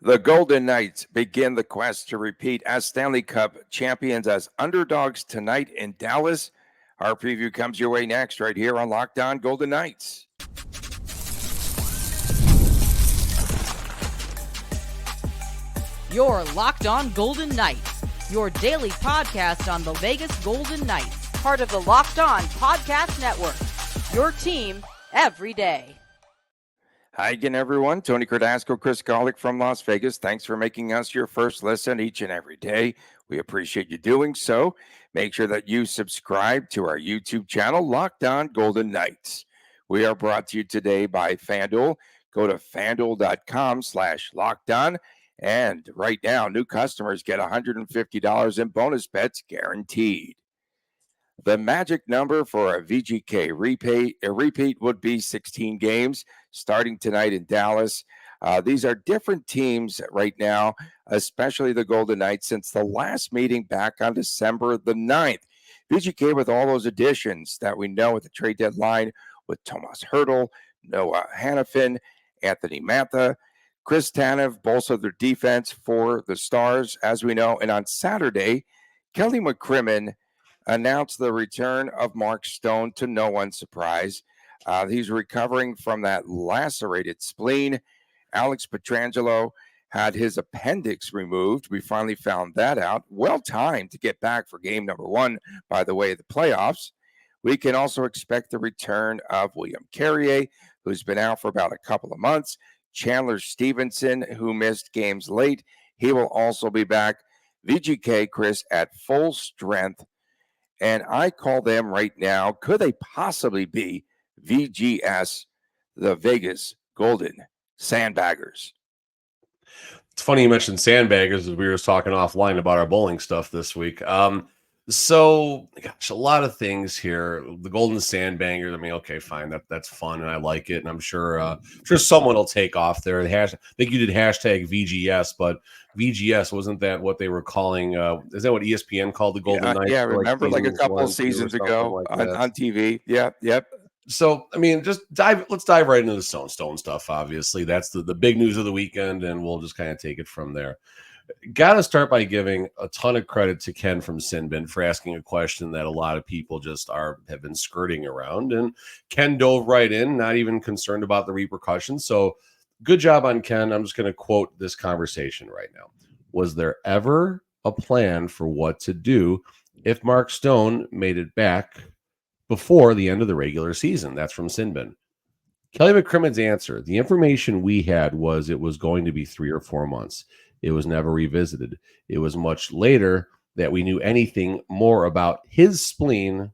The Golden Knights begin the quest to repeat as Stanley Cup champions as underdogs tonight in Dallas. Our preview comes your way next right here on Locked On Golden Knights. You're Locked On Golden Knights, your daily podcast on the Vegas Golden Knights, part of the Locked On Podcast Network, your team every day. Hi again, everyone. Tony Cardasco, Chris Golick from Las Vegas. Thanks for making us your first listen each and every day. We appreciate you doing so. Make sure that you subscribe to our YouTube channel, Locked On Golden Knights. We are brought to you today by FanDuel. Go to FanDuel.com/LockedOn. And right now, new customers get $150 in bonus bets guaranteed. The magic number for a VGK repeat would be 16 games starting tonight in Dallas. These are different teams right now, especially the Golden Knights, since the last meeting back on December the 9th. VGK with all those additions that we know at the trade deadline with Tomas Hertl, Noah Hannafin, Anthony Mantha, Chris Tanev bolstered their defense for the Stars, as we know. And on Saturday, Kelly McCrimmon announced the return of Mark Stone to no one's surprise. He's recovering from that lacerated spleen. Alex Pietrangelo had his appendix removed. We finally found that out. Well timed to get back for game number one, by the way, of the playoffs. We can also expect the return of William Carrier, who's been out for about a couple of months. Chandler Stevenson, who missed games late, he will also be back. VGK, Chris, at full strength. And I call them right now, could they possibly be VGS, the Vegas Golden Sandbaggers? It's funny you mentioned Sandbaggers as we were talking offline about our bowling stuff this week. So, gosh, a lot of things here. The Golden Sandbaggers, I mean, okay, fine. That's fun, and I like it. And I'm sure someone will take off there. I think you did hashtag VGS, but VGS, wasn't that what they were calling? Is that what ESPN called the Golden Knights? Yeah, remember like a couple of seasons ago on TV. Yep. So, I mean, let's dive right into the Stone stuff, obviously. That's the big news of the weekend, and we'll just kind of take it from there. Got to start by giving a ton of credit to Ken from Sinbin for asking a question that a lot of people just have been skirting around. And Ken dove right in, not even concerned about the repercussions. So good job on Ken. I'm just going to quote this conversation right now. Was there ever a plan for what to do if Mark Stone made it back before the end of the regular season? That's from Sinbin. Kelly McCrimmon's answer: the information we had was it was going to be 3 or 4 months. It was never revisited. It was much later that we knew anything more about his spleen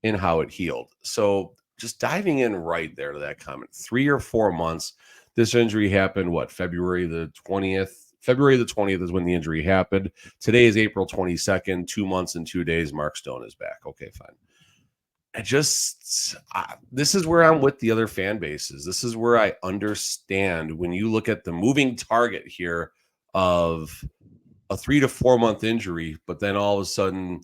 and how it healed. So just diving in right there to that comment, 3 or 4 months. This injury happened, February the 20th? February the 20th is when the injury happened. Today is April 22nd, 2 months and 2 days. Mark Stone is back. Okay, fine. This is where I'm with the other fan bases. This is where I understand when you look at the moving target here of a 3 to 4 month injury, but then all of a sudden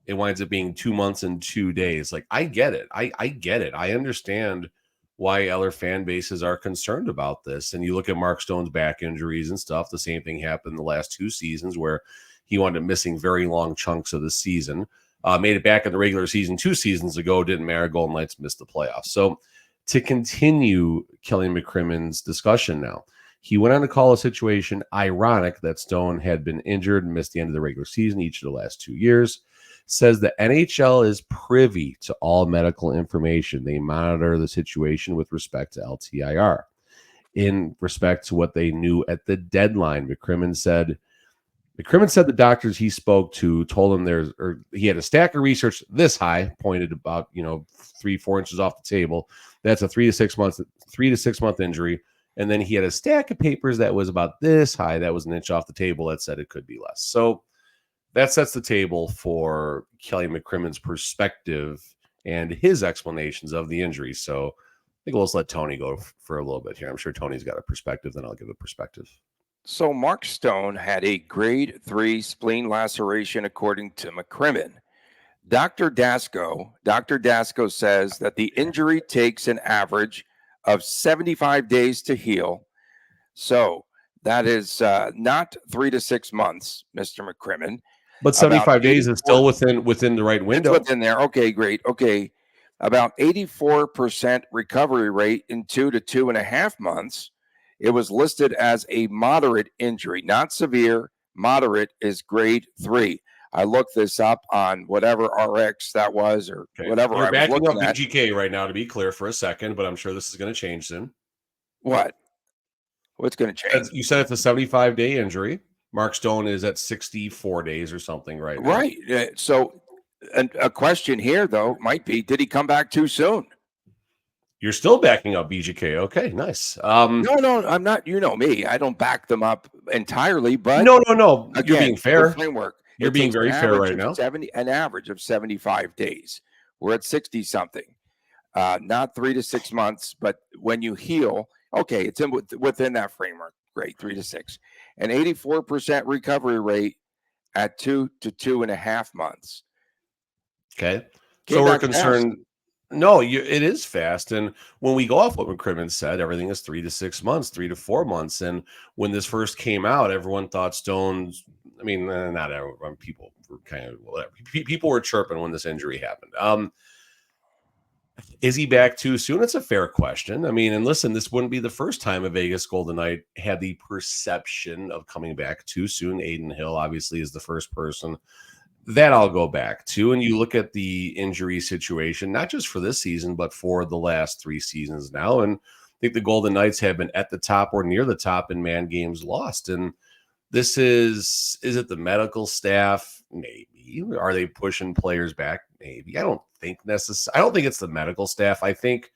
it winds up being 2 months and 2 days. Like, I get it. I get it. I understand why other fan bases are concerned about this. And you look at Mark Stone's back injuries and stuff. The same thing happened the last 2 seasons where he wound up missing very long chunks of the season. Made it back in the regular season 2 seasons ago. Didn't matter. Golden Knights missed the playoffs. So to continue Kelly McCrimmon's discussion now, he went on to call a situation ironic that Stone had been injured and missed the end of the regular season each of the last 2 years. Says the NHL is privy to all medical information. They monitor the situation with respect to LTIR. In respect to what they knew at the deadline, McCrimmon said the doctors he spoke to told him he had a stack of research this high, pointed about 3-4 inches off the table. That's a 3 to 6 month injury. And then he had a stack of papers that was about this high, that was an inch off the table, that said it could be less. So that sets the table for Kelly McCrimmon's perspective and his explanations of the injury. So I think we'll just let Tony go for a little bit here. I'm sure Tony's got a perspective, then I'll give a perspective. So Mark Stone had a grade 3 spleen laceration, according to McCrimmon. Dr. Dasko says that the injury takes an average of 75 days to heal. So That is not 3 to 6 months, Mr. McCrimmon. But 75 days is still within the right window. It's within there. Okay, great. Okay. About 84% recovery rate in 2 to 2.5 months. It was listed as a moderate injury, not severe. Moderate is grade 3. I looked this up on whatever RX that was, or whatever. You're I was backing up looking at. VGK right now, to be clear, for a second, but I'm sure this is going to change soon. What? What's going to change? You said it's a 75-day injury. Mark Stone is at 64 days or something right now. Right. So a question here, though, might be, did he come back too soon? You're still backing up BGK. Okay, nice. No, I'm not. You know me. I don't back them up entirely, but no. Again, You're being fair. Framework. You're being very fair right now. An average of 75 days. We're at 60 something. Not 3 to 6 months, but when you heal, okay, it's within that framework. Great, 3 to 6, an 84% recovery rate at 2 to 2.5 months. Okay, so we're concerned. Fast. No, it is fast. And when we go off what McCrimmon said, everything is 3 to 6 months, 3 to 4 months. And when this first came out, everyone thought Stone's, I mean, not everyone, people were kind of, whatever. People were chirping when this injury happened. Is he back too soon? It's a fair question. I mean, and listen, this wouldn't be the first time a Vegas Golden Knight had the perception of coming back too soon. Aiden Hill obviously is the first person that I'll go back to. And you look at the injury situation, not just for this season, but for the last 3 seasons now. And I think the Golden Knights have been at the top or near the top in man games lost. And this is it the medical staff? Maybe. Are they pushing players back? Maybe. I don't think it's the medical staff. I think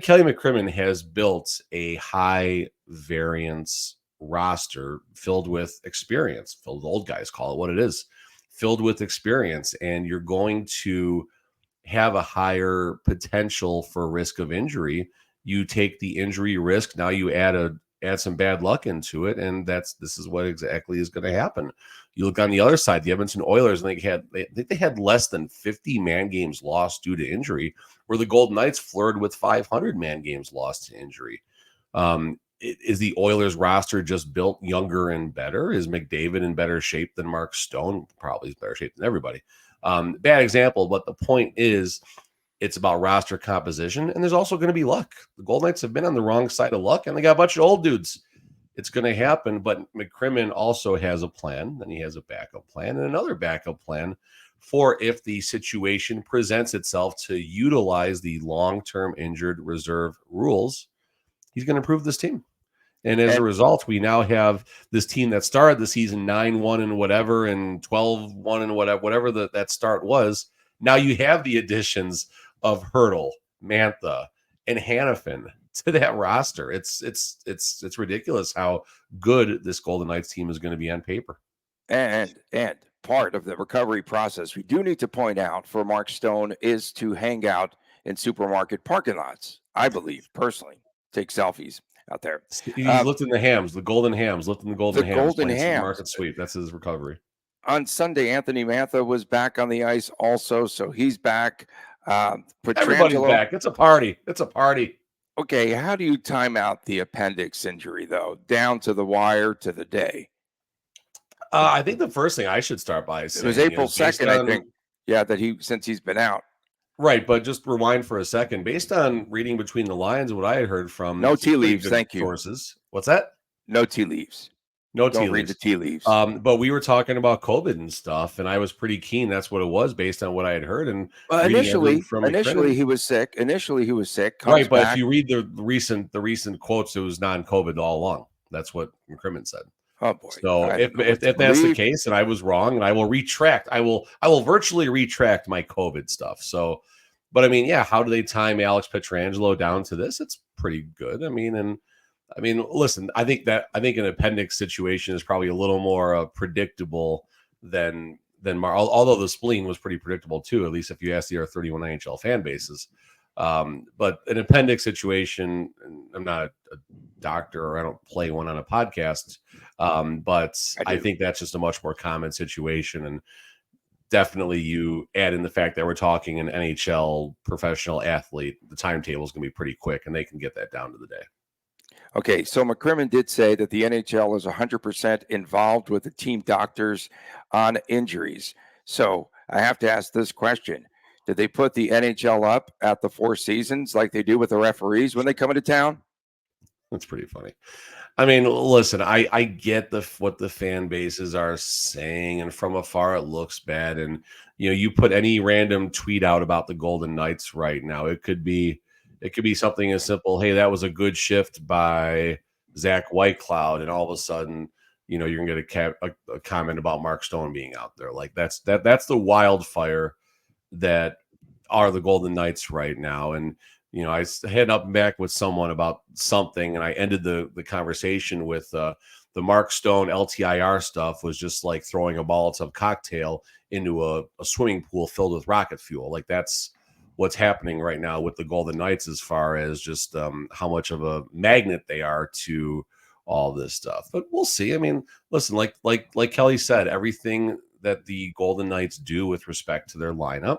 Kelly McCrimmon has built a high variance roster filled with experience, filled with old guys, call it what it is. Filled with experience, and you're going to have a higher potential for risk of injury. You take the injury risk, now you add some bad luck into it, and this is what exactly is going to happen. You look on the other side, the Edmonton Oilers, I think they had less than 50 man games lost due to injury, where the Golden Knights flirted with 500 man games lost to injury. Is the Oilers roster just built younger and better? Is McDavid in better shape than Mark Stone? Probably is better shape than everybody. Bad example, but the point is it's about roster composition, and there's also going to be luck. The Golden Knights have been on the wrong side of luck, and they got a bunch of old dudes. It's going to happen, but McCrimmon also has a plan, and he has a backup plan and another backup plan for if the situation presents itself to utilize the long-term injured reserve rules. He's going to improve this team. And as a result, we now have this team that started the season 9-1 and whatever, and 12-1 and whatever that start was. Now you have the additions of Hertl, Mantha, and Hannafin to that roster. It's ridiculous how good this Golden Knights team is going to be on paper. And part of the recovery process, we do need to point out for Mark Stone, is to hang out in supermarket parking lots. I believe personally, take selfies out there. He's lifting the hams, the golden hams, lifting the golden hams. Market sweep. That's his recovery. On Sunday, Anthony Mantha was back on the ice also, so he's back. Everybody's back. It's a party. Okay, how do you time out the appendix injury, though? Down to the wire to the day. I think the first thing I should start by saying, it was April 2nd, I think. Yeah, since he's been out. Right, but just rewind for a second. Based on reading between the lines, what I had heard from no tea leaves, thank you. Sources. What's that? No tea leaves. Don't read the tea leaves. But we were talking about COVID and stuff, and I was pretty keen. That's what it was based on what I had heard. And initially he was sick. Right, but if you read the recent quotes, it was non-COVID all along. That's what McCrimmon said. Oh boy! So if that's the case, and I was wrong, and I will retract. I will virtually retract my COVID stuff. So, but I mean, yeah, how do they time Alex Pietrangelo down to this? It's pretty good. I mean, listen, I think an appendix situation is probably a little more predictable than although the spleen was pretty predictable too, at least if you ask the other 31 NHL fan bases. But an appendix situation, I'm not a doctor or I don't play one on a podcast, but I think that's just a much more common situation. And definitely you add in the fact that we're talking an NHL professional athlete, the timetable is going to be pretty quick and they can get that down to the day. Okay, so McCrimmon did say that the NHL is 100% involved with the team doctors on injuries. So I have to ask this question. Did they put the NHL up at the Four Seasons like they do with the referees when they come into town? That's pretty funny. I mean, listen, I get what the fan bases are saying, and from afar it looks bad. And you put any random tweet out about the Golden Knights right now, it could be something as simple, hey, that was a good shift by Zach Whitecloud, and all of a sudden, you're gonna get a comment about Mark Stone being out there. Like that's the wildfire that are the Golden Knights right now. And I head up and back with someone about something, and I ended the conversation with the Mark Stone LTIR stuff was just like throwing a Molotov cocktail into a swimming pool filled with rocket fuel. Like that's what's happening right now with the Golden Knights as far as just how much of a magnet they are to all this stuff. But we'll see. I mean, listen, like Kelly said, everything that the Golden Knights do with respect to their lineup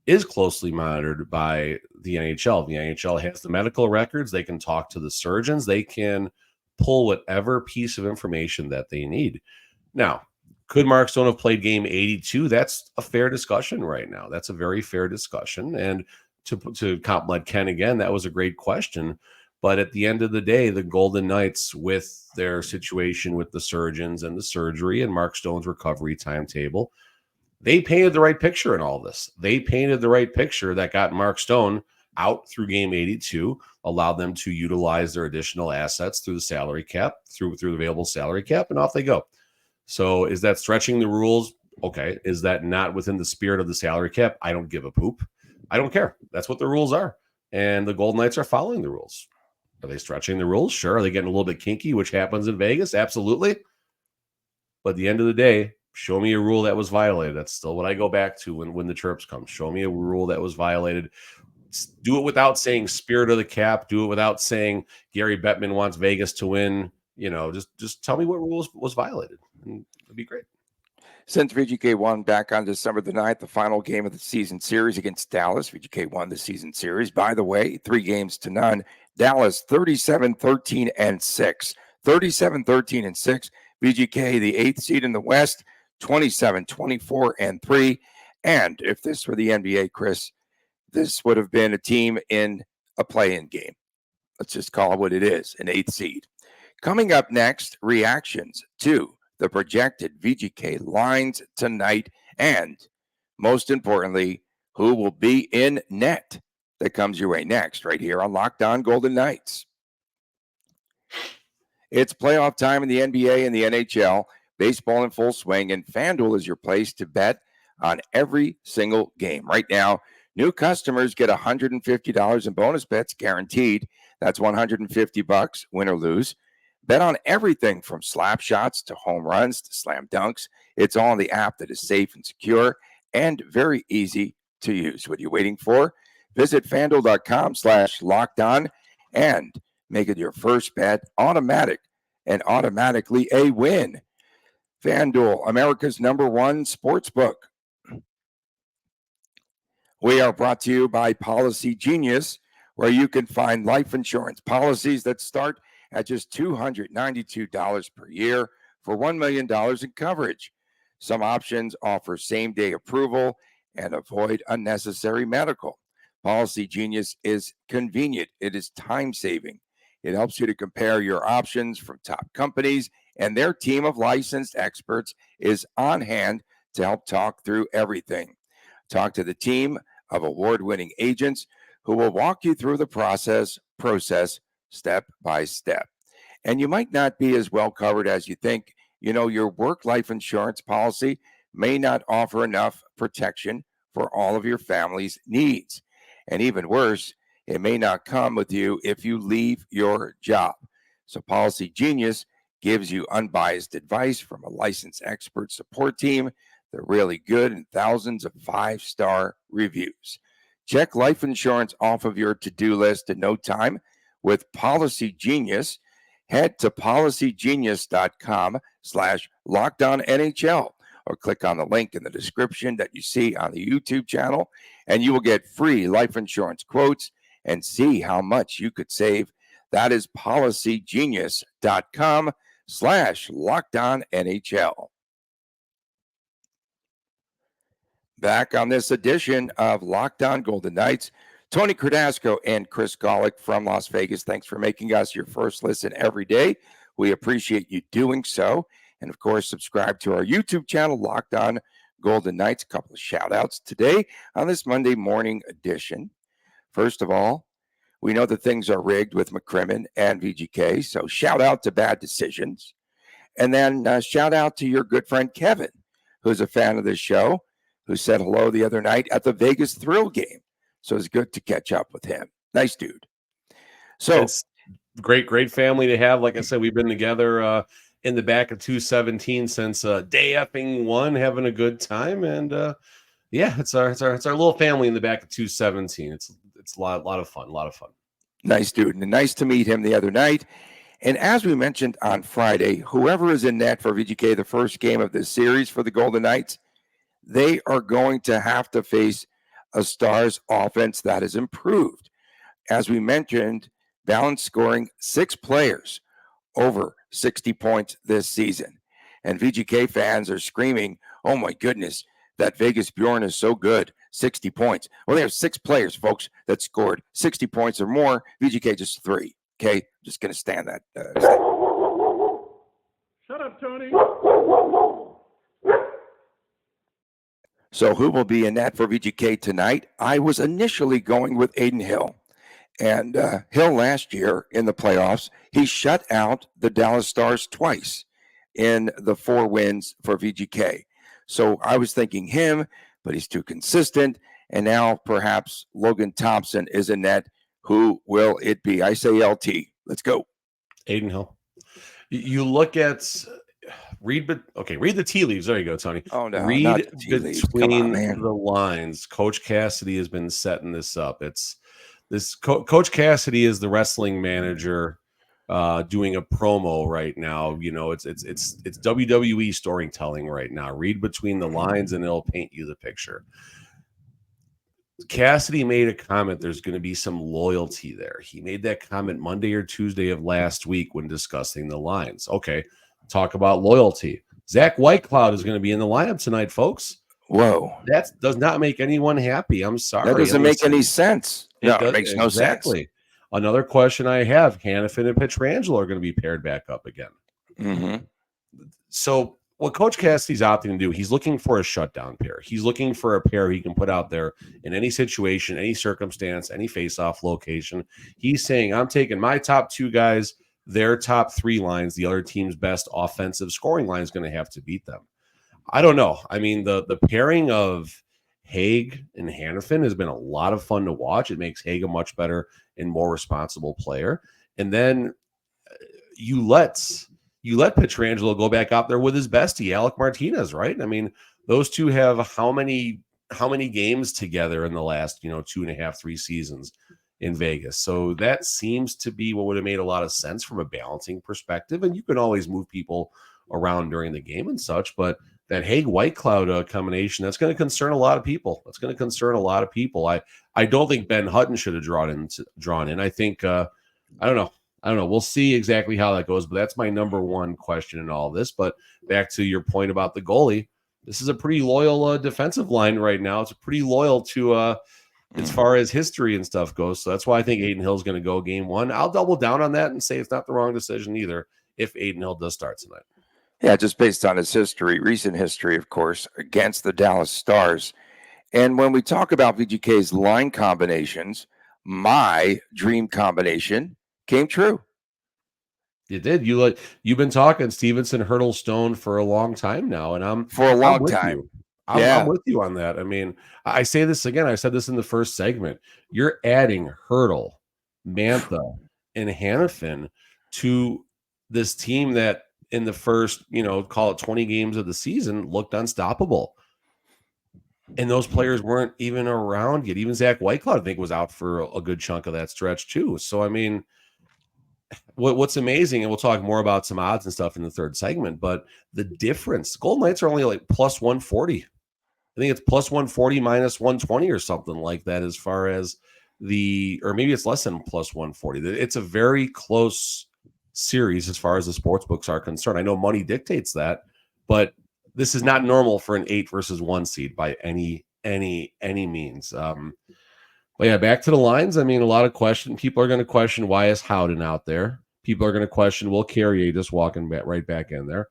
is closely monitored by the NHL. The NHL has the medical records. They can talk to the surgeons. They can pull whatever piece of information that they need. Now, could Mark Stone have played game 82? That's a fair discussion right now. That's a very fair discussion. And to compliment Ken again, that was a great question. But at the end of the day, the Golden Knights, with their situation with the surgeons and the surgery and Mark Stone's recovery timetable, they painted the right picture in all this. They painted the right picture that got Mark Stone out through game 82, allowed them to utilize their additional assets through the salary cap, through the available salary cap, and off they go. So is that stretching the rules? Okay. Is that not within the spirit of the salary cap? I don't give a poop. I don't care. That's what the rules are. And the Golden Knights are following the rules. Are they stretching the rules? Sure. Are they getting a little bit kinky, which happens in Vegas? Absolutely. But at the end of the day, show me a rule that was violated. That's still what I go back to when the chirps come. Show me a rule that was violated. Do it without saying spirit of the cap. Do it without saying Gary Bettman wants Vegas to win. Just tell me what rule was violated, and it'd be great. Since VGK won back on December the 9th, the final game of the season series against Dallas, VGK won the season series. By the way, 3-0. Dallas 37-13-6. 37-13-6. VGK, the 8th seed in the West, 27-24-3. And if this were the NBA, Chris, this would have been a team in a play-in game. Let's just call it what it is, an 8th seed. Coming up next, reactions to the projected VGK lines tonight, and most importantly, who will be in net. That comes your way next, right here on Locked On Golden Knights. It's playoff time in the NBA and the NHL. Baseball in full swing, and FanDuel is your place to bet on every single game. Right now, new customers get $150 in bonus bets guaranteed. That's $150, win or lose. Bet on everything from slap shots to home runs to slam dunks. It's all in the app that is safe and secure and very easy to use. What are you waiting for? Visit FanDuel.com/lockedon and make it your first bet automatic and automatically a win. FanDuel, America's #1 sportsbook. We are brought to you by Policy Genius, where you can find life insurance policies that start at just $292 per year for $1 million in coverage. Some options offer same-day approval and avoid unnecessary medical. Policy Genius is convenient. It is time-saving. It helps you to compare your options from top companies, and their team of licensed experts is on hand to help talk through everything. Talk to the team of award-winning agents who will walk you through the process step by step. And you might not be as well covered as you think. Your work life insurance policy may not offer enough protection for all of your family's needs. And even worse, it may not come with you if you leave your job. So Policy Genius gives you unbiased advice from a licensed expert support team. They're really good and thousands of 5-star reviews. Check life insurance off of your to-do list in no time with Policy Genius. Head to policygenius.com/LockedOnNHL or click on the link in the description that you see on the YouTube channel, and you will get free life insurance quotes and see how much you could save. That is policygenius.com/LockedOnNHL. Back on this edition of Locked On Golden Knights, Tony Cardasco and Chris Golick from Las Vegas. Thanks for making us your first listen every day. We appreciate you doing so. And of course, subscribe to our YouTube channel, Locked On Golden Knights. A couple of shout outs today on this Monday morning edition. First of all, we know that things are rigged with McCrimmon and VGK, so shout out to Bad Decisions. And then shout out to your good friend Kevin, who's a fan of this show, who said hello the other night at the Vegas Thrill game. So it's good to catch up with him. Nice dude. So it's great family to have. Like I said, we've been together in the back of 217 since day effing one, having a good time. And yeah, it's our little family in the back of 217. It's a lot of fun. Nice dude. And nice to meet him the other night. And as we mentioned on Friday, whoever is in net for VGK, the first game of this series for the Golden Knights, they are going to have to face a Stars offense that is improved. As we mentioned, Balance scoring 6 players over 60 points this season. And VGK fans are screaming, oh my goodness, that Vegas Bjorn is so good, 60 points. Well, there are 6 players, folks, that scored 60 points or more. VGK just 3. Okay, just going to stand that. Shut up, Tony. So who will be in that for VGK tonight? I was initially going with Aiden Hill. And Hill last year in the playoffs, he shut out the Dallas Stars twice in the 4 wins for VGK. So I was thinking him, but he's too consistent. And now perhaps Logan Thompson is in net. Who will it be? I say LT. Let's go. Aiden Hill. You look at read the tea leaves. There you go, Tony. Oh no, read between the lines. Coach Cassidy has been setting this up. It's this Coach Cassidy is the wrestling manager doing a promo right now. You know, it's WWE storytelling right now. Read between the lines and it'll paint you the picture. Cassidy made a comment there's going to be some loyalty there. He made that comment Monday or Tuesday of last week when discussing the lines. Okay, talk about loyalty. Zach Whitecloud is going to be in the lineup tonight, folks. Whoa. That does not make anyone happy. I'm sorry. That doesn't make any sense. No, it makes no sense. Another question I have, Hanifin and Pietrangelo are going to be paired back up again. Mm-hmm. So what Coach Cassidy's opting to do, he's looking for a shutdown pair. He's looking for a pair he can put out there in any situation, any circumstance, any face-off location. He's saying, I'm taking my top 2 guys, their top 3 lines, the other team's best offensive scoring line is going to have to beat them. I don't know. I mean, the pairing of Haig and Hanifin has been a lot of fun to watch. It makes Haig a much better and more responsible player. And then you let Pietrangelo go back out there with his bestie, Alec Martinez, right? I mean, those two have how many games together in the last, 2.5, 3 seasons in Vegas. So that seems to be what would have made a lot of sense from a balancing perspective. And you can always move people around during the game and such, but that Haig Whitecloud combination, that's going to concern a lot of people. I don't think Ben Hutton should have drawn in. I think, I don't know. We'll see exactly how that goes, but that's my number one question in all this. But back to your point about the goalie, this is a pretty loyal defensive line right now. It's pretty loyal to as far as history and stuff goes. So that's why I think Aiden Hill is going to go game 1. I'll double down on that and say it's not the wrong decision either if Aiden Hill does start tonight. Yeah, just based on his history, recent history, of course, against the Dallas Stars. And when we talk about VGK's line combinations, my dream combination came true. You did. You've been talking Stevenson, Hurdle, Stone for a long time now, and I'm with you. I'm with you on that. I mean, I say this again. I said this in the first segment. You're adding Hurdle, Mantha, and Hanifin to this team that in the first, call it 20 games of the season, looked unstoppable. And those players weren't even around yet. Even Zach Whitecloud, I think, was out for a good chunk of that stretch too. So, I mean, what's amazing, and we'll talk more about some odds and stuff in the third segment, but the difference, Golden Knights are only like plus 140. I think it's plus 140 minus 120 or something like that as far as or maybe it's less than plus 140. It's a very close series as far as the sports books are concerned. I know money dictates that, but this is not normal for an 8 versus 1 seed by any means. But yeah, back to the lines. I mean, a lot of people are going to question, why is Howden out there? People are going to question, will Carrier just walking right back in there?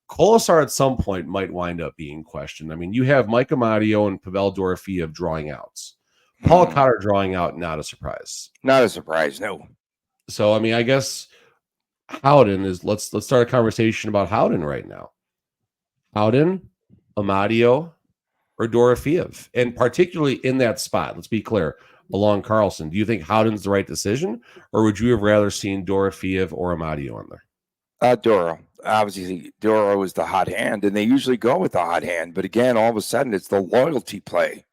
Kolesar at some point might wind up being questioned. I mean, you have Mike Amadio and Pavel Dorofeev drawing outs. Paul Cotter drawing out, not a surprise. Not a surprise, no. So, I mean, I guess Howden is, let's start a conversation about Howden right now. Howden, Amadio, or Dorofeev, and particularly in that spot, let's be clear, along Carlson. Do you think Howden's the right decision, or would you have rather seen Dorofeev or Amadio on there? Doro. Obviously, Doro is the hot hand, and they usually go with the hot hand. But again, all of a sudden, it's the loyalty play.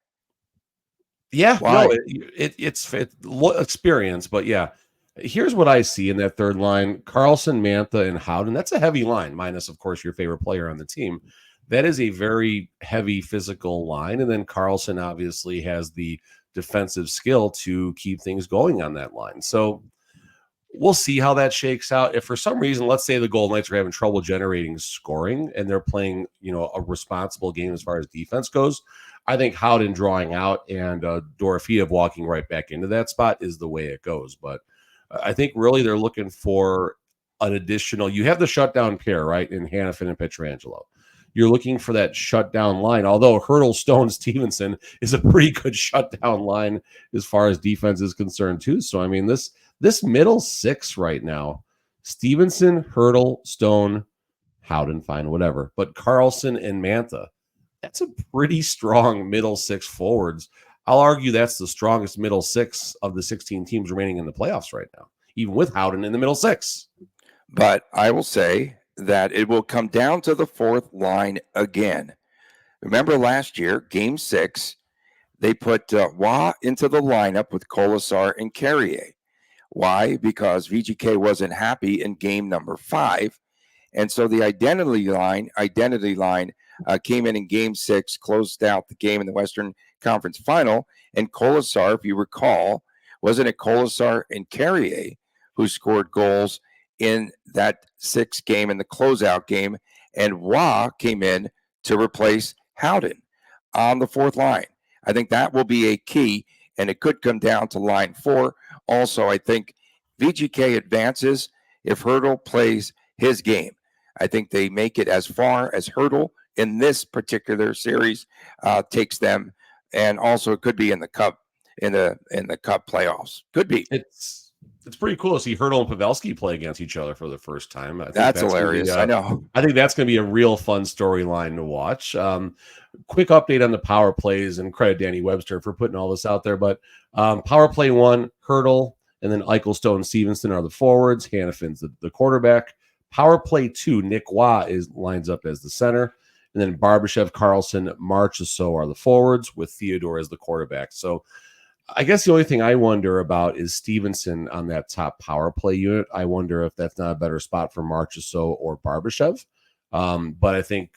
Yeah, why? No, it's experience, but yeah. Here's what I see in that third line: Carlson, Mantha, and Howden. That's a heavy line, minus, of course, your favorite player on the team. That is a very heavy physical line. And then Carlson obviously has the defensive skill to keep things going on that line. So we'll see how that shakes out. If for some reason, let's say the Golden Knights are having trouble generating scoring and they're playing, a responsible game as far as defense goes, I think Howden drawing out and Dorofeev walking right back into that spot is the way it goes. But I think really they're looking for an additional, you have the shutdown pair, right, in Hanifin and Pietrangelo. You're looking for that shutdown line, although Hurdle, Stone, Stevenson is a pretty good shutdown line as far as defense is concerned too. So, I mean, this middle six right now, Stevenson, Hurdle, Stone, Howden, fine, whatever. But Carlson and Mantha, that's a pretty strong middle six forwards. I'll argue that's the strongest middle six of the 16 teams remaining in the playoffs right now, even with Howden in the middle six. But I will say that it will come down to the fourth line again. Remember last year, Game 6, they put Wah into the lineup with Kolesar and Carrier. Why? Because VGK wasn't happy in game number 5. And so the identity line came in Game 6, closed out the game in the Western Conference Final. And Kolesar, if you recall, wasn't it Kolesar and Carrier who scored goals in that 6th game, in the closeout game, and Wah came in to replace Howden on the fourth line. I think that will be a key, and it could come down to line 4. Also, I think VGK advances if Hurdle plays his game. I think they make it as far as Hurdle in this particular series takes them, and also it could be in the cup in the cup playoffs. Could be. It's pretty cool to see Hurdle and Pavelski play against each other for the first time. I think that's hilarious. I know. I think that's going to be a real fun storyline to watch. Quick update on the power plays, and credit Danny Webster for putting all this out there. But power play 1, Hurdle, and then Eichel, Stone, Stevenson are the forwards. Hanifin's the quarterback. Power play 2, Nick Wah lines up as the center. And then Barbashev, Carlson, Marchessault are the forwards with Theodore as the quarterback. So I guess the only thing I wonder about is Stevenson on that top power play unit. I wonder if that's not a better spot for Marchessault or Barbashev. But I think,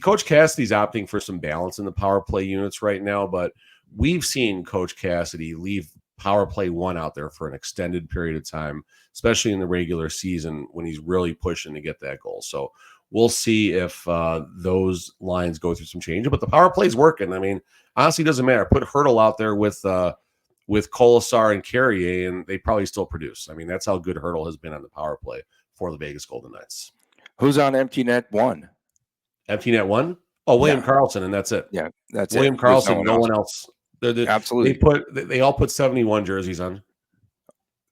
Coach Cassidy's opting for some balance in the power play units right now, but we've seen Coach Cassidy leave power play 1 out there for an extended period of time, especially in the regular season when he's really pushing to get that goal. So we'll see if those lines go through some change, but the power play's working. I mean, honestly, it doesn't matter. Put Hurdle out there with Kolesar and Carrier, and they probably still produce. I mean, that's how good Hurdle has been on the power play for the Vegas Golden Knights. Who's on empty net 1? Empty net 1? Oh, William Carlson, and that's it. Yeah, that's William it. Carlson, no one else. Absolutely. They all put 71 jerseys on.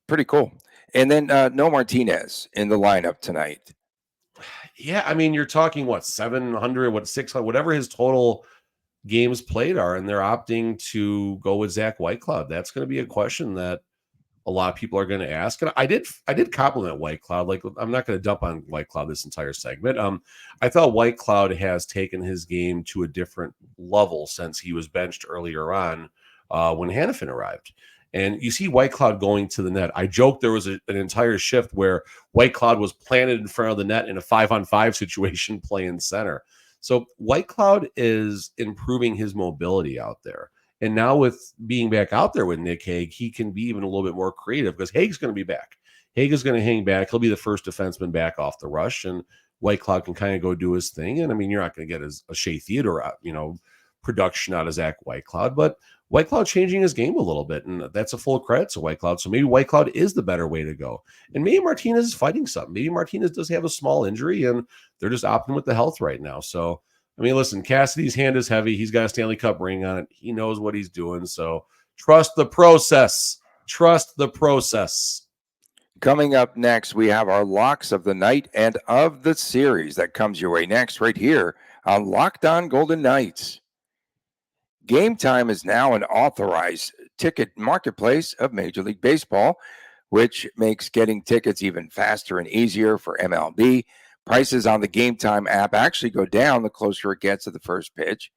Pretty cool. And then no Martinez in the lineup tonight. Yeah, I mean, you're talking, 700, 600, whatever his total games played are, and they're opting to go with Zach Whitecloud. That's going to be a question that a lot of people are going to ask. And I did compliment Whitecloud. Like, I'm not going to dump on Whitecloud this entire segment. I thought Whitecloud has taken his game to a different level since he was benched earlier on when Hanifin arrived. And you see Whitecloud going to the net. I joked there was an entire shift where Whitecloud was planted in front of the net in a 5-on-5 situation playing center. So Whitecloud is improving his mobility out there. And now with being back out there with Nick Hague, he can be even a little bit more creative because Hague's going to be back. Hague is going to hang back. He'll be the first defenseman back off the rush, and Whitecloud can kind of go do his thing. And I mean, you're not going to get a Shea Theodore, production out of Zach Whitecloud, but Whitecloud changing his game a little bit, and that's a full credit to Whitecloud. So maybe Whitecloud is the better way to go. And maybe Martinez is fighting something. Maybe Martinez does have a small injury, and they're just opting with the health right now. So, I mean, listen, Cassidy's hand is heavy. He's got a Stanley Cup ring on it. He knows what he's doing. So trust the process. Trust the process. Coming up next, we have our locks of the night and of the series. That comes your way next right here on Locked On Golden Knights. Gametime is now an authorized ticket marketplace of Major League Baseball, which makes getting tickets even faster and easier for MLB. Prices on the Gametime app actually go down the closer it gets to the first pitch,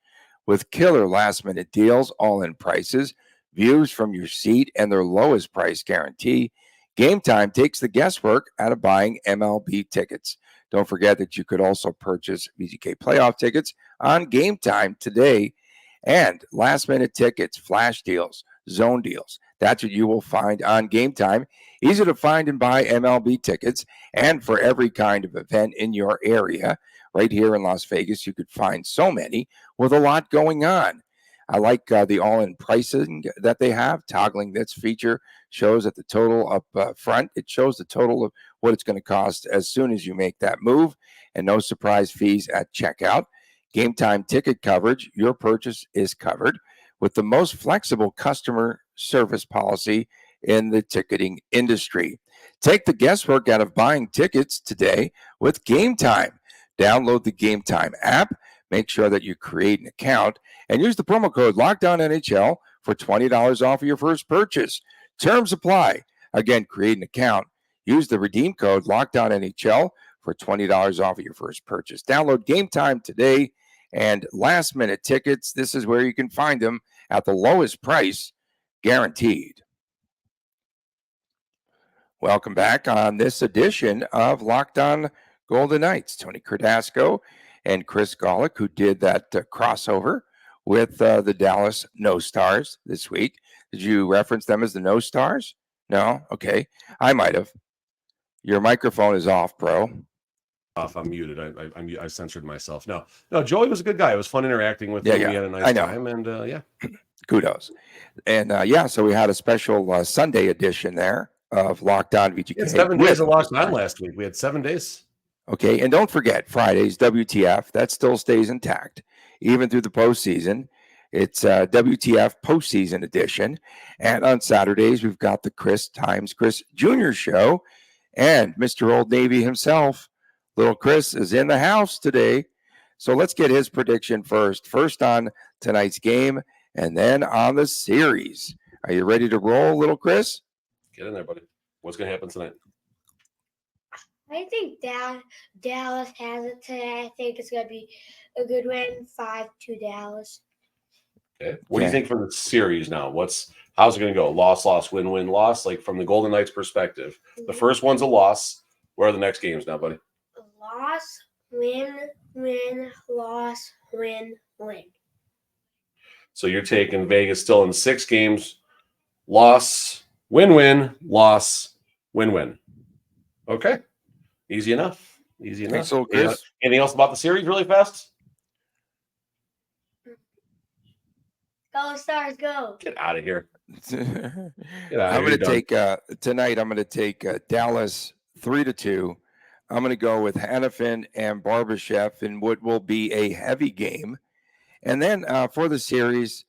with killer last-minute deals, all-in prices, views from your seat, and their lowest price guarantee. Gametime takes the guesswork out of buying MLB tickets. Don't forget that you could also purchase VGK playoff tickets on Gametime today. And last-minute tickets, flash deals, zone deals. That's what you will find on Gametime. Easy to find and buy MLB tickets, and for every kind of event in your area. Right here in Las Vegas, you could find so many with a lot going on. I like the all-in pricing that they have. Toggling this feature shows at the total up front. It shows the total of what it's going to cost as soon as you make that move, and no surprise fees at checkout. Gametime ticket coverage, your purchase is covered with the most flexible customer service policy in the ticketing industry. Take the guesswork out of buying tickets today with Gametime. Download the Gametime app, make sure that you create an account, and use the promo code LOCKEDONNHL for $20 off of your first purchase. Terms apply. Again, create an account. Use the redeem code LOCKEDONNHL for $20 off of your first purchase. Download Gametime today. And last-minute tickets, this is where you can find them at the lowest price, guaranteed. Welcome back on this edition of Locked On Golden Knights. Tony Cardasco and Chris Golick, who did that crossover with the Dallas No Stars this week. Did you reference them as the No Stars? No? Okay. I might have. Your microphone is off, bro. Off. I'm muted. I censored myself. No, Joey was a good guy. It was fun interacting with him. Yeah. We had a nice time, and kudos. And so we had a special Sunday edition there of Locked On VGK. We had 7 days of Locked On last week. We had 7 days. Okay, and don't forget Fridays WTF. That still stays intact even through the postseason. It's WTF postseason edition, and on Saturdays we've got the Chris Jr. show, and Mr. Old Navy himself. Little Chris is in the house today. So let's get his prediction first. First on tonight's game and then on the series. Are you ready to roll, Little Chris? Get in there, buddy. What's going to happen tonight? I think Dallas has it today. I think it's going to be a good win, 5-2 Dallas. Okay. What do you think for the series now? How's it going to go? Loss, win, loss? Like from the Golden Knights perspective. The first one's a loss. Where are the next games now, buddy? Loss, win, loss, win. So you're taking Vegas still in 6 games. Loss, win, loss, win. Okay. Easy enough. So, Chris. Anything else about the series really fast? Go Stars, go. Get out of here. I'm going to take tonight. I'm going to take Dallas 3-2. I'm going to go with Hannafin and Barbashev in what will be a heavy game. And then for the series,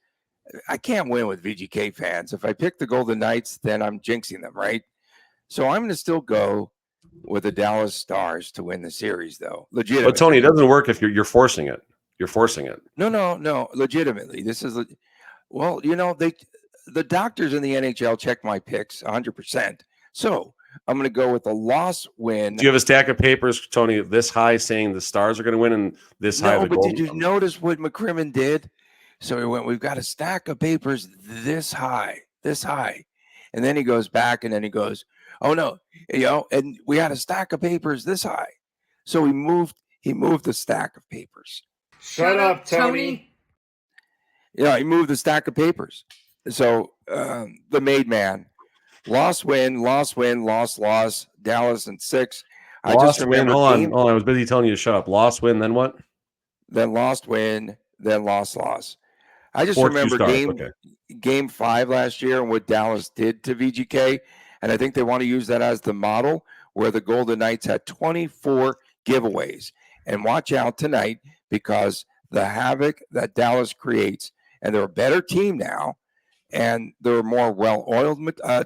I can't win with VGK fans. If I pick the Golden Knights, then I'm jinxing them, right? So I'm going to still go with the Dallas Stars to win the series, though. Legitimately. But Tony, it doesn't work if you're forcing it. You're forcing it. No. Legitimately, this is well, the doctors in the NHL check my picks 100%. So I'm going to go with a loss win. Do you have a stack of papers, Tony, this high saying the Stars are going to win and this high? No, but did you notice what McCrimmon did? So we've got a stack of papers this high. And then he goes back and then he goes, oh no, and we had a stack of papers this high. So he moved the stack of papers. Shut up, Tony. he moved the stack of papers. So the made man, loss, win, loss, loss. Dallas in 6. I Lost, just win. remember Hold on. I was busy telling you to shut up. Lost, win, then what? Then lost, win, then loss. I just 4-2 remember stars. Okay. game 5 last year and what Dallas did to VGK. And I think they want to use that as the model where the Golden Knights had 24 giveaways. And watch out tonight because the havoc that Dallas creates, and they're a better team now, and they're a more well-oiled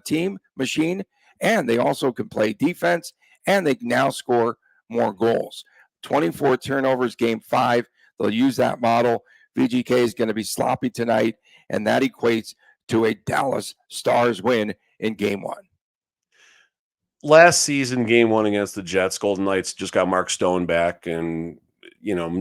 team machine, and they also can play defense, and they can now score more goals. 24 turnovers, game 5. They'll use that model. VGK is going to be sloppy tonight, and that equates to a Dallas Stars win in game 1. Last season, game 1 against the Jets, Golden Knights just got Mark Stone back, and,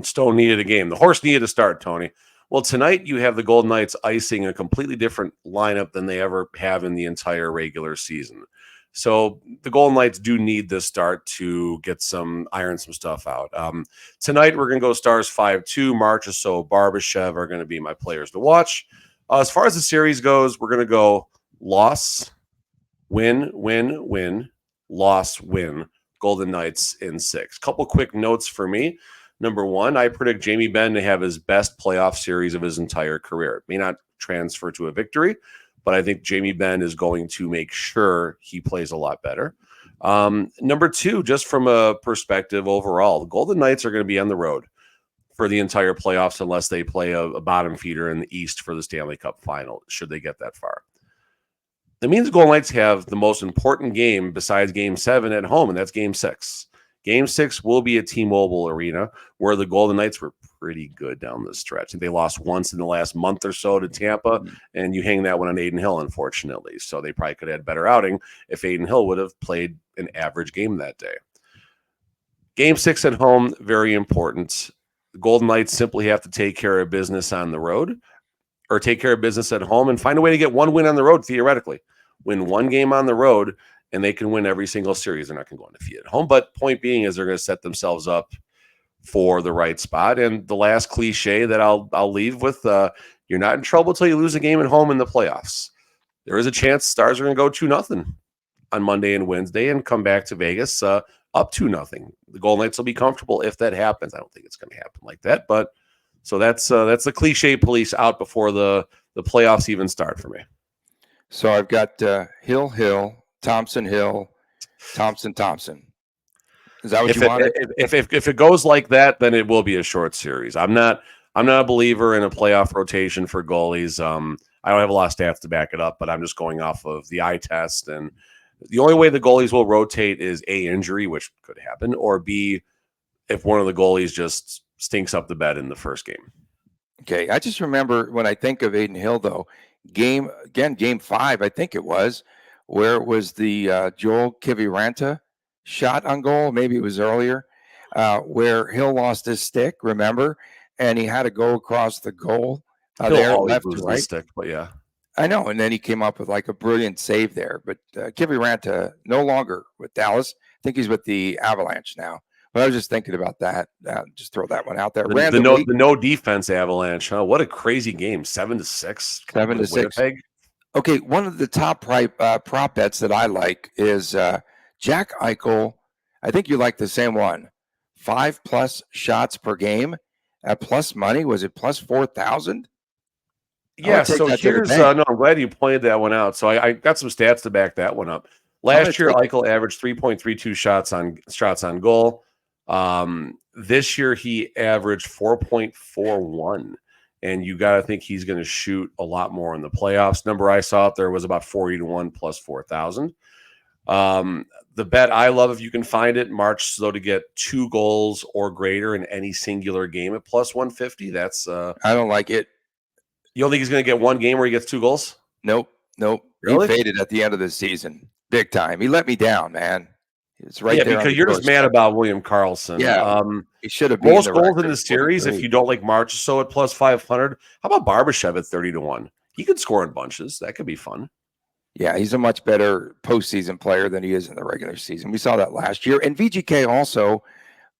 Stone needed a game. The horse needed to start, Tony. Well, tonight you have the Golden Knights icing a completely different lineup than they ever have in the entire regular season. So the Golden Knights do need this start to iron some stuff out. Tonight we're going to go Stars 5-2. Marchessault, Barbashev are going to be my players to watch. As far as the series goes, we're going to go loss, win, loss, win. Golden Knights in 6. Couple quick notes for me. Number 1, I predict Jamie Benn to have his best playoff series of his entire career. It may not transfer to a victory, but I think Jamie Benn is going to make sure he plays a lot better. Number 2, just from a perspective overall, the Golden Knights are going to be on the road for the entire playoffs unless they play a bottom feeder in the East for the Stanley Cup final, should they get that far. That means the Golden Knights have the most important game besides Game 7 at home, and that's Game 6. Game 6 will be at T-Mobile Arena, where the Golden Knights were pretty good down the stretch. They lost once in the last month or so to Tampa, and you hang that one on Aiden Hill, unfortunately. So they probably could have had better outing if Aiden Hill would have played an average game that day. Game 6 at home, very important. The Golden Knights simply have to take care of business on the road, or take care of business at home and find a way to get one win on the road, theoretically. Win one game on the road, and they can win every single series. They're not going to go undefeated at home. But point being is they're going to set themselves up for the right spot. And the last cliche that I'll leave with, you're not in trouble until you lose a game at home in the playoffs. There is a chance Stars are going to go 2-0 on Monday and Wednesday and come back to Vegas up 2-0. The Golden Knights will be comfortable if that happens. I don't think it's going to happen like that. But so that's the cliche police out before the playoffs even start for me. So I've got Hill, Thompson, Thompson. Is that what you wanted? If it goes like that, then it will be a short series. I'm not a believer in a playoff rotation for goalies. I don't have a lot of stats to back it up, but I'm just going off of the eye test. And the only way the goalies will rotate is A, injury, which could happen, or B, if one of the goalies just stinks up the bed in the first game. Okay, I just remember when I think of Aiden Hill, though, game 5, I think it was, where it was the Joel Kiviranta shot on goal. Maybe it was earlier, where Hill lost his stick, remember? And he had to go across the goal there, left to right. Stick, but yeah. I know, and then he came up with like a brilliant save there. But Kiviranta no longer with Dallas. I think he's with the Avalanche now. But I was just thinking about that. Just throw that one out there. The no defense Avalanche, huh? What a crazy game. 7-6. 7-6. Okay, one of the top prop bets that I like is Jack Eichel. I think you like the same one. 5+ shots per game at plus money. Was it plus 4,000? Yeah, so here's no, I'm glad you pointed that one out. So I got some stats to back that one up. Last year, Eichel averaged 3.32 shots on goal. This year he averaged 4.41, and you got to think he's going to shoot a lot more in the playoffs. Number I saw out there was about 40-1 plus 4,000. The bet I love, if you can find it, Marchessault to get 2 goals or greater in any singular game at plus 150. That's I don't like it. You don't think he's going to get one game where he gets 2 goals? Nope. Really? He faded at the end of the season, big time. He let me down, man. It's right there. Yeah, because you're just mad about William Karlsson. Yeah, he should have been most goals in the series. If you don't like Marchessault at plus 500, how about Barbashev at 30-1? He could score in bunches. That could be fun. Yeah, he's a much better postseason player than he is in the regular season. We saw that last year. And VGK also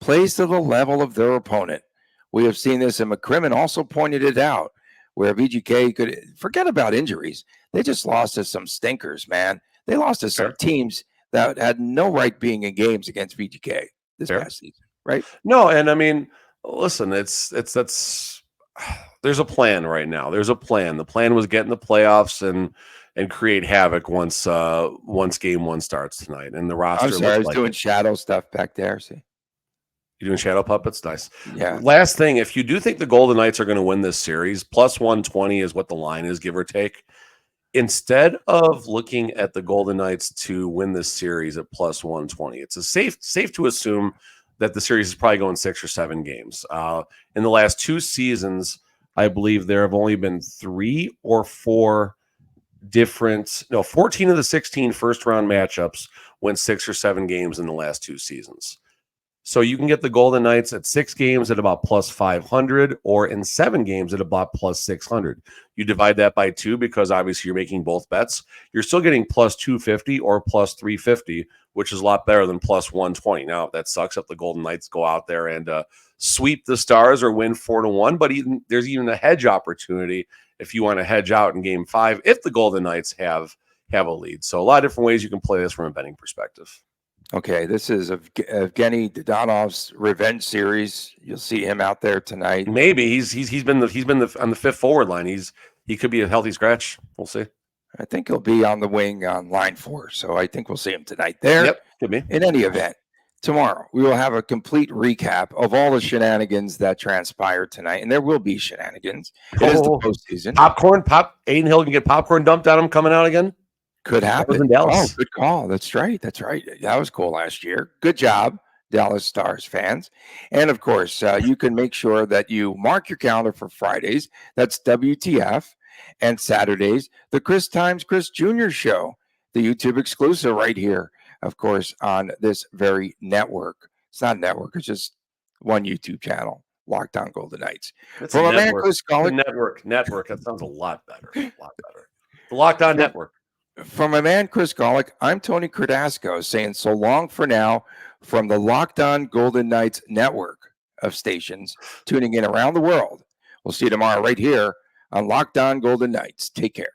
plays to the level of their opponent. We have seen this, and McCrimmon also pointed it out, where VGK could forget about injuries. They just lost to some stinkers, man. They lost to some teams that had no right being in games against VGK this past season, right? No, and I mean, listen, that's there's a plan right now. There's a plan. The plan was get in the playoffs and create havoc once game one starts tonight. And the roster. I'm sorry, I was doing shadow stuff back there. See, you're doing shadow puppets? Nice. Yeah. Last thing, if you do think the Golden Knights are going to win this series, plus 120 is what the line is, give or take. Instead of looking at the Golden Knights to win this series at plus 120, it's safe to assume that the series is probably going 6 or 7 games. In the last 2 seasons, I believe there have only been 3 or 4 14 of the 16 first-round matchups went 6 or 7 games in the last 2 seasons. So you can get the Golden Knights at 6 games at about plus 500 or in 7 games at about plus 600. You divide that by 2 because obviously you're making both bets. You're still getting plus 250 or plus 350, which is a lot better than plus 120. Now, that sucks if the Golden Knights go out there and sweep the Stars or win 4-1, but there's even a hedge opportunity if you want to hedge out in Game 5 if the Golden Knights have a lead. So a lot of different ways you can play this from a betting perspective. Okay, this is Evgeny Dodonov's revenge series. You'll see him out there tonight. Maybe he's been on the fifth forward line. He could be a healthy scratch. We'll see. I think he'll be on the wing on line 4, so I think we'll see him tonight there. Yep, could be. In any event, tomorrow we will have a complete recap of all the shenanigans that transpired tonight, and there will be shenanigans. It is the postseason. Aiden Hill can get popcorn dumped on him coming out again. Could happen. Oh, good call. That's right. That was cool last year. Good job, Dallas Stars fans. And of course, you can make sure that you mark your calendar for Fridays. That's WTF. And Saturdays, the Chris Times Chris Jr. Show, the YouTube exclusive right here, of course, on this very network. It's not a network. It's just one YouTube channel, Locked On Golden Knights. From a man, Chris Golick. Network. That sounds a lot better. The Locked On Network. From my man, Chris Golick, I'm Tony Cardasco saying so long for now from the Locked On Golden Knights network of stations tuning in around the world. We'll see you tomorrow right here on Locked On Golden Knights. Take care.